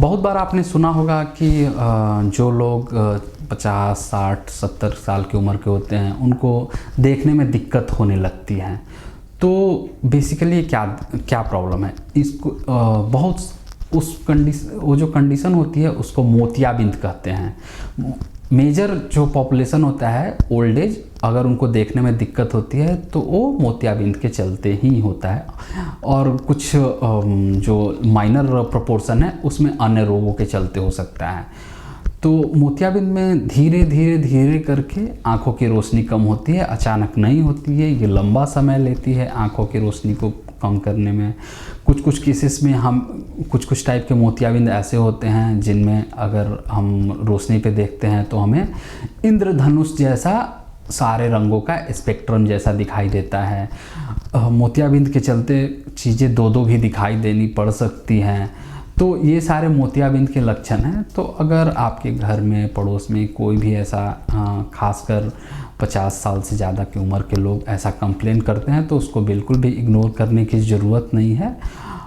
बहुत बार आपने सुना होगा कि जो लोग 50, 60, 70 साल की उम्र के होते हैं उनको देखने में दिक्कत होने लगती है। तो बेसिकली क्या क्या प्रॉब्लम है इसको बहुत वो जो कंडीशन होती है उसको मोतियाबिंद कहते हैं। मेजर जो पॉपुलेशन होता है ओल्ड एज, अगर उनको देखने में दिक्कत होती है तो वो मोतियाबिंद के चलते ही होता है, और कुछ जो माइनर प्रोपोर्शन है उसमें अन्य रोगों के चलते हो सकता है। तो मोतियाबिंद में धीरे धीरे धीरे करके आँखों की रोशनी कम होती है, अचानक नहीं होती है, ये लंबा समय लेती है आँखों की रोशनी को कम करने में। कुछ केसेस में हम कुछ टाइप के मोतियाबिंद ऐसे होते हैं जिनमें अगर हम रोशनी पे देखते हैं तो हमें इंद्रधनुष जैसा सारे रंगों का स्पेक्ट्रम जैसा दिखाई देता है। मोतियाबिंद के चलते चीज़ें दो भी दिखाई देनी पड़ सकती हैं। तो ये सारे मोतियाबिंद के लक्षण हैं। तो अगर आपके घर में पड़ोस में कोई भी ऐसा खासकर 50 साल से ज़्यादा की उम्र के लोग ऐसा कंप्लेन करते हैं तो उसको बिल्कुल भी इग्नोर करने की ज़रूरत नहीं है,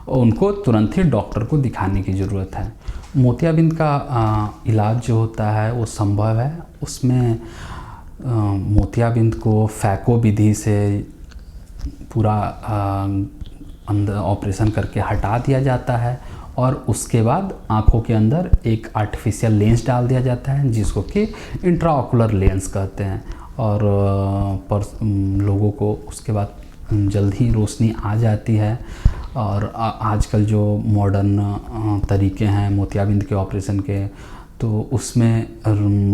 उनको तुरंत ही डॉक्टर को दिखाने की ज़रूरत है। मोतियाबिंद का इलाज जो होता है वो संभव है। उसमें मोतियाबिंद को फैको विधि से पूरा अंदर ऑपरेशन करके हटा दिया जाता है, और उसके बाद आँखों के अंदर एक आर्टिफिशियल लेंस डाल दिया जाता है जिसको कि इंट्राओकुलर लेंस कहते हैं। और लोगों को उसके बाद जल्द ही रोशनी आ जाती है। और आजकल जो मॉडर्न तरीके हैं मोतियाबिंद के ऑपरेशन के, तो उसमें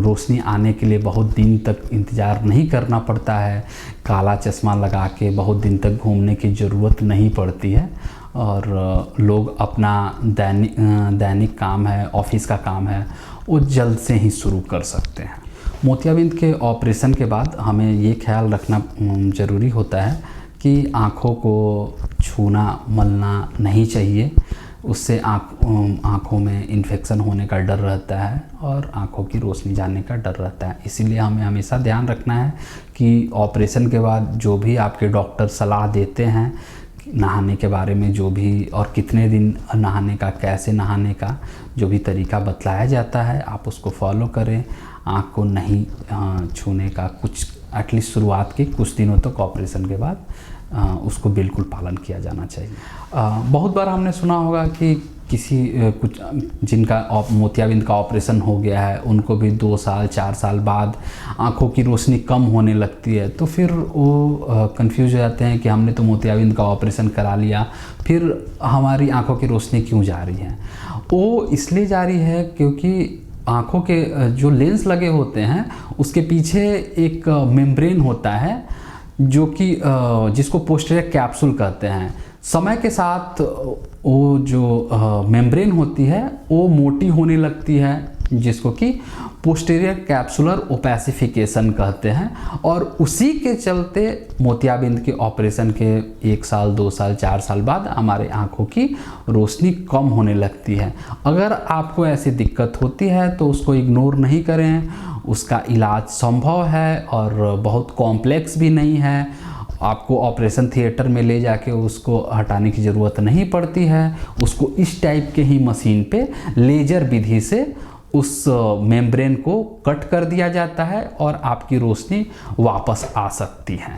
रोशनी आने के लिए बहुत दिन तक इंतज़ार नहीं करना पड़ता है। काला चश्मा लगा के बहुत दिन तक घूमने की ज़रूरत नहीं पड़ती है, और लोग अपना दैनिक काम है, ऑफिस का काम है, वो जल्द से ही शुरू कर सकते हैं। मोतियाबिंद के ऑपरेशन के बाद हमें ये ख्याल रखना ज़रूरी होता है कि आँखों को छूना मलना नहीं चाहिए। उससे आँखों में इन्फेक्शन होने का डर रहता है और आँखों की रोशनी जाने का डर रहता है। इसीलिए हमें हमेशा ध्यान रखना है कि ऑपरेशन के बाद जो भी आपके डॉक्टर सलाह देते हैं नहाने के बारे में, जो भी और कितने दिन नहाने का, कैसे नहाने का जो भी तरीका बतलाया जाता है, आप उसको फॉलो करें। आँख को नहीं छूने का कुछ एटलीस्ट शुरुआत के कुछ दिनों तक ऑपरेशन के बाद उसको बिल्कुल पालन किया जाना चाहिए। बहुत बार हमने सुना होगा कि कुछ जिनका मोतियाबिंद का ऑपरेशन हो गया है उनको भी 2 साल 4 साल बाद आँखों की रोशनी कम होने लगती है। तो फिर वो कंफ्यूज हो जाते हैं कि हमने तो मोतियाबिंद का ऑपरेशन करा लिया, फिर हमारी आँखों की रोशनी क्यों जा रही है। वो इसलिए जा रही है क्योंकि आँखों के जो लेंस लगे होते हैं उसके पीछे एक मेम्ब्रेन होता है जो कि जिसको पोस्टीरियर कैप्सूल कहते हैं। समय के साथ वो जो मेम्ब्रेन होती है वो मोटी होने लगती है जिसको कि पोस्टीरियर कैप्सुलर ओपैसिफिकेशन कहते हैं, और उसी के चलते मोतियाबिंद के ऑपरेशन के 1 साल 2 साल 4 साल बाद हमारे आँखों की रोशनी कम होने लगती है। अगर आपको ऐसी दिक्कत होती है तो उसको इग्नोर नहीं करें, उसका इलाज संभव है और बहुत कॉम्प्लेक्स भी नहीं है। आपको ऑपरेशन थिएटर में ले जाके उसको हटाने की ज़रूरत नहीं पड़ती है। उसको इस टाइप के ही मशीन पे लेज़र विधि से उस मेम्ब्रेन को कट कर दिया जाता है और आपकी रोशनी वापस आ सकती है।